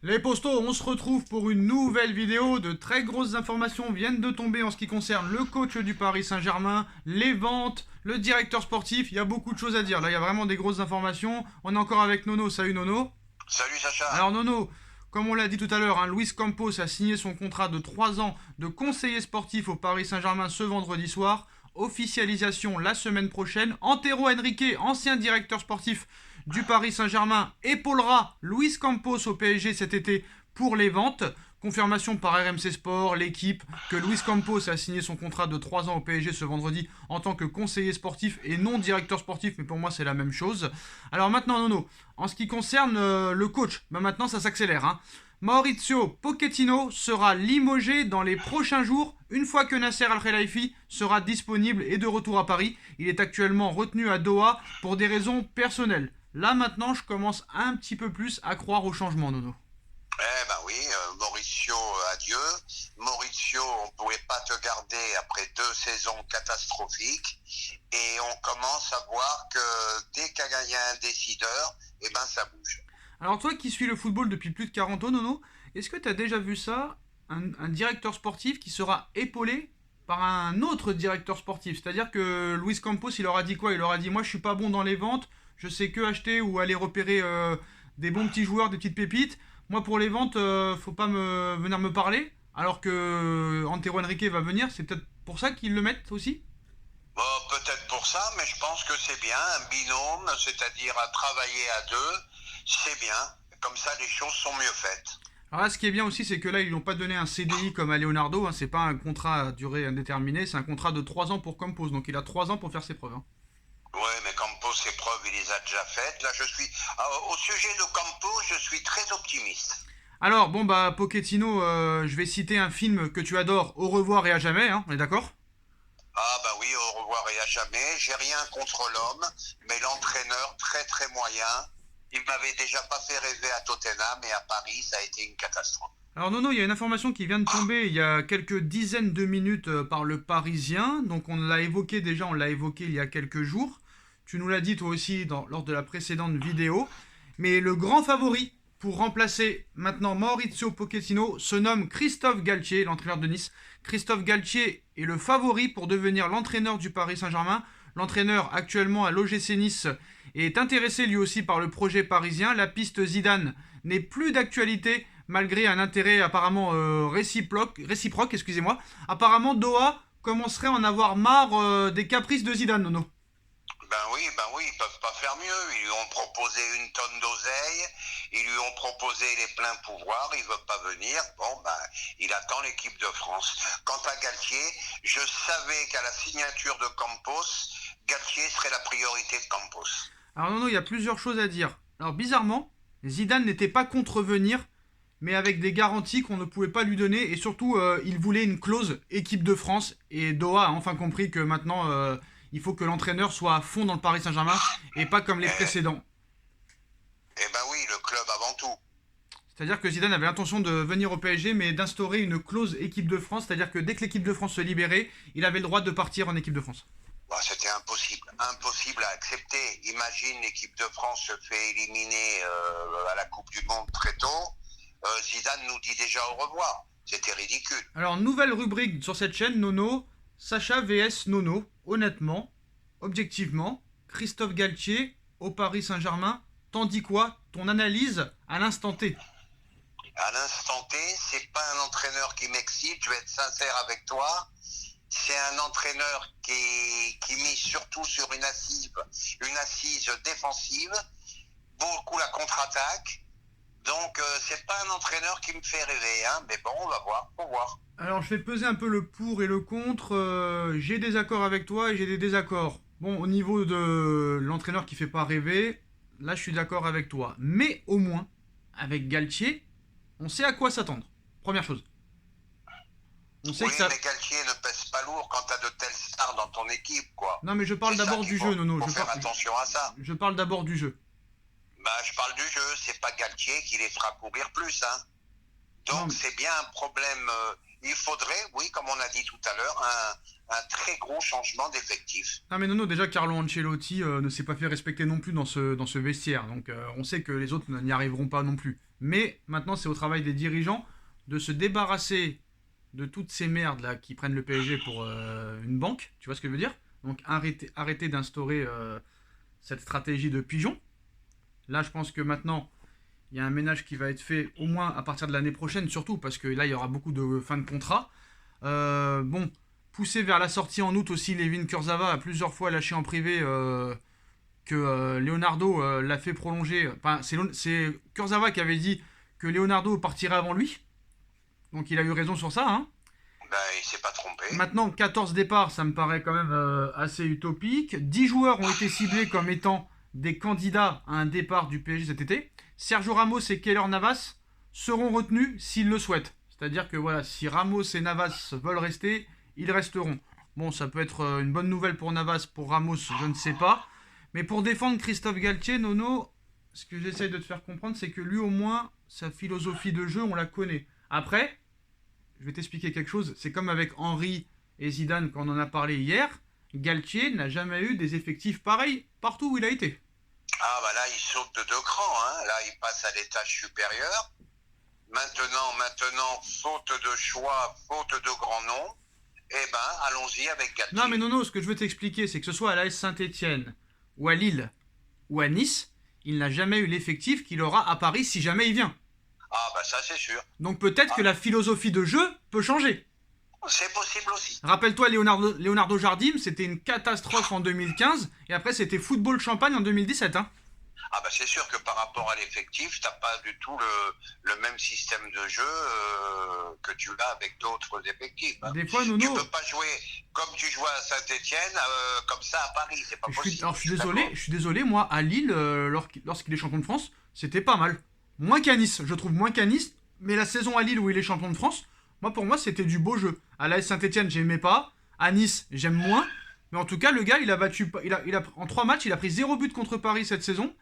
Les postos, on se retrouve pour une nouvelle vidéo. De très grosses informations viennent de tomber en ce qui concerne le coach du Paris Saint-Germain, les ventes, le directeur sportif. Il y a beaucoup de choses à dire. Là, il y a vraiment des grosses informations. On est encore avec Nono. Salut Nono. Salut Sacha. Alors Nono, comme on l'a dit tout à l'heure, Luis Campos a signé son contrat de 3 ans de conseiller sportif au Paris Saint-Germain ce vendredi soir. Officialisation la semaine prochaine. Antero Henrique, ancien directeur sportif du Paris Saint-Germain, épaulera Luis Campos au PSG cet été pour les ventes. Confirmation par RMC Sport, l'équipe, que Luis Campos a signé son contrat de 3 ans au PSG ce vendredi en tant que conseiller sportif et non directeur sportif, mais pour moi c'est la même chose. Alors maintenant Nono, en ce qui concerne le coach, maintenant ça s'accélère. Maurizio Pochettino sera limogé dans les prochains jours une fois que Nasser Al-Khelaifi sera disponible et de retour à Paris. Il est actuellement retenu à Doha pour des raisons personnelles. Là maintenant je commence un petit peu plus à croire au changement Nono. Eh ben oui, Mauricio, adieu. Mauricio, on ne pouvait pas te garder après 2 saisons catastrophiques. Et on commence à voir que dès qu'il y a un décideur, eh ben ça bouge. Alors toi qui suis le football depuis plus de 40 ans Nono, est-ce que tu as déjà vu ça, un directeur sportif qui sera épaulé par un autre directeur sportif? C'est-à-dire que Luis Campos il leur a dit quoi? Il leur a dit moi je suis pas bon dans les ventes, je sais que acheter ou aller repérer des bons petits joueurs, des petites pépites. Moi pour les ventes, faut pas venir me parler. Alors que Antero Henrique va venir, c'est peut-être pour ça qu'ils le mettent aussi. Bon, peut-être pour ça, mais je pense que c'est bien, un binôme, c'est-à-dire à travailler à deux, c'est bien. Comme ça, les choses sont mieux faites. Alors là, ce qui est bien aussi, c'est que là, ils n'ont pas donné un CDI comme à Leonardo. C'est pas un contrat à durée indéterminée, c'est un contrat de 3 ans pour Campos. Donc il a 3 ans pour faire ses preuves. Ouais, mais Campos, ses preuves, il les a déjà faites. Là, au sujet de Campos, je suis très optimiste. Alors, bon, bah, Pochettino, je vais citer un film que tu adores, Au revoir et à jamais, on est d'accord? Ah bah oui, au revoir et à jamais. J'ai rien contre l'homme, mais l'entraîneur, très très moyen. Il m'avait déjà pas fait rêver à Tottenham et à Paris, ça a été une catastrophe. Alors, non, non, il y a une information qui vient de tomber il y a quelques dizaines de minutes par le Parisien. Donc, on l'a évoqué déjà, on l'a évoqué il y a quelques jours. Tu nous l'as dit toi aussi lors de la précédente vidéo. Mais le grand favori pour remplacer maintenant Maurizio Pochettino se nomme Christophe Galtier, l'entraîneur de Nice. Christophe Galtier est le favori pour devenir l'entraîneur du Paris Saint-Germain. L'entraîneur actuellement à l'OGC Nice est intéressé lui aussi par le projet parisien. La piste Zidane n'est plus d'actualité malgré un intérêt apparemment réciproque, excusez-moi. Apparemment Doha commencerait à en avoir marre des caprices de Zidane, Nono. Ben oui, ils peuvent pas faire mieux. Ils lui ont proposé une tonne d'oseille, ils lui ont proposé les pleins pouvoirs, il veut pas venir. Bon, ben, il attend l'équipe de France. Quant à Galtier, je savais qu'à la signature de Campos, Galtier serait la priorité de Campos. Alors Nono, il y a plusieurs choses à dire. Alors bizarrement, Zidane n'était pas contre venir, mais avec des garanties qu'on ne pouvait pas lui donner, et surtout, il voulait une clause équipe de France, et Doha a enfin compris que maintenant, il faut que l'entraîneur soit à fond dans le Paris Saint-Germain, et pas comme les précédents. Eh ben oui, le club avant tout. C'est-à-dire que Zidane avait l'intention de venir au PSG, mais d'instaurer une clause équipe de France, c'est-à-dire que dès que l'équipe de France se libérait, il avait le droit de partir en équipe de France. Bah, c'était impossible, impossible à accepter. Imagine l'équipe de France se fait éliminer à la Coupe du Monde très tôt. Zidane nous dit déjà au revoir. C'était ridicule. Alors, nouvelle rubrique sur cette chaîne, Nono, Sacha vs Nono, honnêtement, objectivement, Christophe Galtier au Paris Saint-Germain, t'en dis quoi? Ton analyse à l'instant T? À l'instant T, c'est pas un entraîneur qui m'excite, je vais être sincère avec toi. C'est un entraîneur qui mise surtout sur une assise défensive, beaucoup la contre-attaque. Donc c'est pas un entraîneur qui me fait rêver, mais bon, on va voir, faut voir. Alors, je vais peser un peu le pour et le contre. J'ai des accords avec toi et j'ai des désaccords. Bon, au niveau de l'entraîneur qui fait pas rêver, là, je suis d'accord avec toi. Mais au moins, avec Galtier, on sait à quoi s'attendre. Première chose. On sait Oui, que ça. mais Galtier ne pèse pas lourd quand t'as de telles stars dans ton équipe, quoi. Non, mais je parle C'est ça d'abord qu'il du faut, jeu, Nono. faut faire attention à ça. Je parle d'abord du jeu. Bah, je parle du jeu, c'est pas Galtier qui les fera courir plus, hein. Non, Donc c'est bien un problème. Il faudrait, oui, comme on a dit tout à l'heure, un très gros changement d'effectif. non, mais Nono, déjà, Carlo Ancelotti ne s'est pas fait respecter non plus dans ce vestiaire. Donc, on sait que les autres n'y arriveront pas non plus. Mais maintenant, c'est au travail des dirigeants de se débarrasser de toutes ces merdes là qui prennent le PSG pour une banque. Tu vois ce que je veux dire? Donc arrêter d'instaurer cette stratégie de pigeon. Là, je pense que maintenant, il y a un ménage qui va être fait au moins à partir de l'année prochaine, surtout parce que là, il y aura beaucoup de fins de contrat. Bon, pousser vers la sortie en août aussi, Levin Kurzawa a plusieurs fois lâché en privé que Leonardo l'a fait prolonger. Enfin, c'est Kurzawa qui avait dit que Leonardo partirait avant lui. Donc il a eu raison sur ça. Hein. Ben, il s'est pas trompé. Maintenant, 14 départs, ça me paraît quand même assez utopique. 10 joueurs ont été ciblés comme étant des candidats à un départ du PSG cet été. Sergio Ramos et Keylor Navas seront retenus s'ils le souhaitent. C'est-à-dire que voilà, si Ramos et Navas veulent rester, ils resteront. Bon, ça peut être une bonne nouvelle pour Navas, pour Ramos, je ne sais pas. Mais pour défendre Christophe Galtier, Nono, ce que j'essaye de te faire comprendre, c'est que lui, au moins, sa philosophie de jeu, on la connaît. Après, je vais t'expliquer quelque chose. C'est comme avec Henry et Zidane, quand on en a parlé hier. Galtier n'a jamais eu des effectifs pareils partout où il a été. Ah bah là, il saute de 2 crans. Hein. Là, il passe à l'étage supérieur. Maintenant, faute de choix, faute de grands noms, eh ben, allons-y avec Galtier. Non mais Nono, ce que je veux t'expliquer, c'est que ce soit à l'AS Saint-Etienne, ou à Lille, ou à Nice, il n'a jamais eu l'effectif qu'il aura à Paris si jamais il vient. Ah bah ça, c'est sûr. Donc peut-être que la philosophie de jeu peut changer. C'est possible aussi. Rappelle-toi, Leonardo Jardim, c'était une catastrophe en 2015, et après c'était football champagne en 2017. Hein. Ah bah c'est sûr que par rapport à l'effectif, t'as pas du tout le même système de jeu que tu as avec d'autres effectifs. Hein. Des fois, Tu Nono, peux pas jouer comme tu jouais à Saint-Etienne, comme ça à Paris, c'est pas possible. alors je suis désolé, moi à Lille, lorsqu'il est champion de France, c'était pas mal. Moins qu'à Nice, je trouve moins qu'à Nice, mais la saison à Lille où il est champion de France, pour moi c'était du beau jeu. À l'AS Saint-Etienne, j'aimais pas, à Nice, j'aime moins, mais en tout cas, le gars, il a battu, en 3 matchs, il a pris 0 but contre Paris cette saison.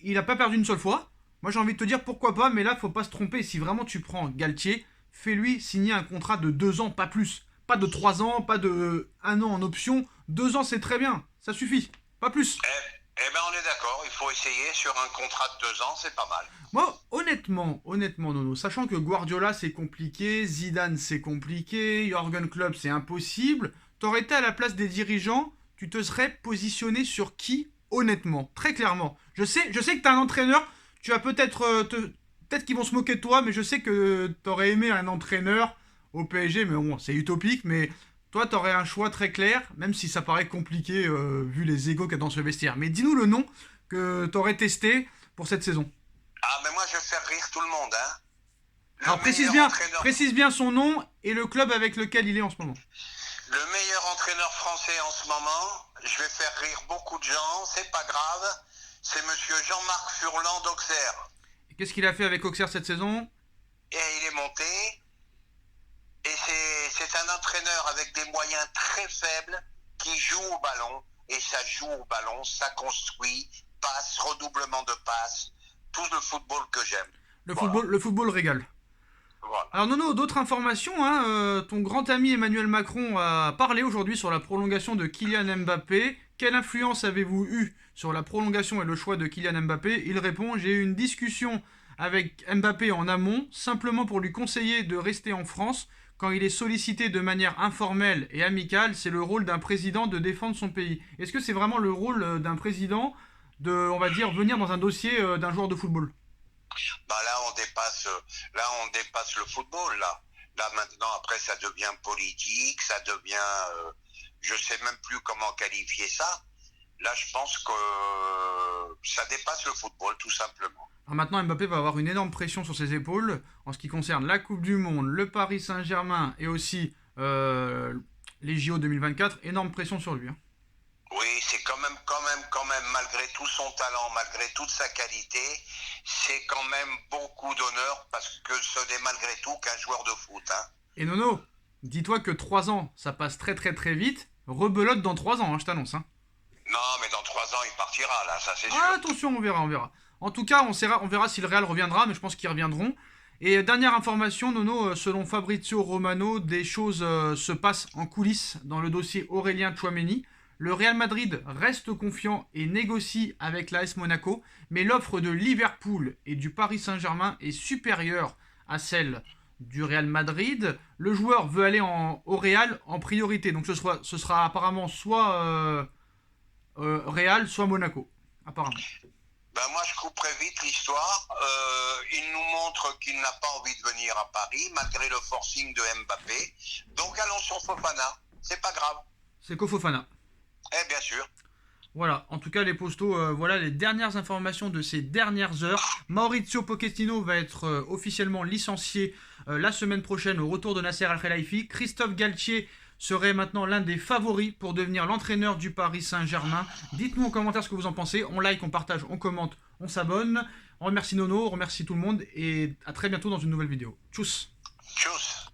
Il n'a pas perdu une seule fois. Moi, j'ai envie de te dire pourquoi pas, mais là, faut pas se tromper. Si vraiment tu prends Galtier, fais-lui signer un contrat de 2 ans, pas plus. Pas de 3 ans, pas de 1 an en option. 2 ans, c'est très bien. Ça suffit. Pas plus. Eh ben, on est d'accord. Il faut essayer sur un contrat de 2 ans, c'est pas mal. Moi, honnêtement, Nono, sachant que Guardiola, c'est compliqué, Zidane, c'est compliqué, Jürgen Klopp, c'est impossible, t'aurais été à la place des dirigeants, tu te serais positionné sur qui, honnêtement, très clairement. Je sais que t'es un entraîneur, tu vas peut-être peut-être qu'ils vont se moquer de toi, mais je sais que t'aurais aimé un entraîneur au PSG, mais bon, c'est utopique, mais toi, t'aurais un choix très clair, même si ça paraît compliqué vu les égos qu'il y a dans ce vestiaire. Mais dis-nous le nom que t'aurais testé pour cette saison. Ah, mais moi, je vais faire rire tout le monde, hein. Alors précise bien son nom et le club avec lequel il est en ce moment. Le meilleur entraîneur français en ce moment, je vais faire rire beaucoup de gens, c'est pas grave, c'est monsieur Jean-Marc Furlan d'Auxerre. Et qu'est-ce qu'il a fait avec Auxerre cette saison? Et il est monté, et c'est un entraîneur avec des moyens très faibles qui joue au ballon, et ça joue au ballon, ça construit, passe, redoublement de passe, tout le football que j'aime. Le football régale. Voilà. Alors Nono, d'autres informations, hein, ton grand ami Emmanuel Macron a parlé aujourd'hui sur la prolongation de Kylian Mbappé. Quelle influence avez-vous eu sur la prolongation et le choix de Kylian Mbappé? Il répond: j'ai eu une discussion avec Mbappé en amont, simplement pour lui conseiller de rester en France. Quand il est sollicité de manière informelle et amicale, c'est le rôle d'un président de défendre son pays. Est-ce que c'est vraiment le rôle d'un président de, on va dire, venir dans un dossier d'un joueur de football? Bah là on dépasse le football là. Là maintenant après ça devient politique, ça devient je sais même plus comment qualifier ça. Là je pense que ça dépasse le football tout simplement. Alors maintenant Mbappé va avoir une énorme pression sur ses épaules en ce qui concerne la Coupe du Monde, le Paris Saint-Germain et aussi les JO 2024, énorme pression sur lui. Hein. Oui, c'est quand même, malgré tout son talent, malgré toute sa qualité, c'est quand même beaucoup d'honneur parce que ce n'est malgré tout qu'un joueur de foot. Hein. Et Nono, dis-toi que 3 ans, ça passe très très très vite. Rebelote dans 3 ans, hein, je t'annonce. Hein. Non, mais dans 3 ans, il partira, là, ça c'est sûr. Ah, attention, on verra. En tout cas, on verra si le Real reviendra, mais je pense qu'ils reviendront. Et dernière information, Nono, selon Fabrizio Romano, des choses se passent en coulisses dans le dossier Aurélien Tchouaméni. Le Real Madrid reste confiant et négocie avec l'AS Monaco, mais l'offre de Liverpool et du Paris Saint-Germain est supérieure à celle du Real Madrid. Le joueur veut aller au Real en priorité, donc ce sera apparemment soit Real, soit Monaco, apparemment. Ben moi, je couperai vite l'histoire. Il nous montre qu'il n'a pas envie de venir à Paris, malgré le forcing de Mbappé. Donc allons sur Fofana. C'est pas grave. C'est Fofana. Eh bien sûr. Voilà, en tout cas les postos, voilà les dernières informations de ces dernières heures. Maurizio Pochettino va être officiellement licencié la semaine prochaine au retour de Nasser Al-Khelaifi. Christophe Galtier serait maintenant l'un des favoris pour devenir l'entraîneur du Paris Saint-Germain. Dites-nous en commentaire ce que vous en pensez. On like, on partage, on commente, on s'abonne. On remercie Nono, on remercie tout le monde et à très bientôt dans une nouvelle vidéo. Tchuss. Tchuss.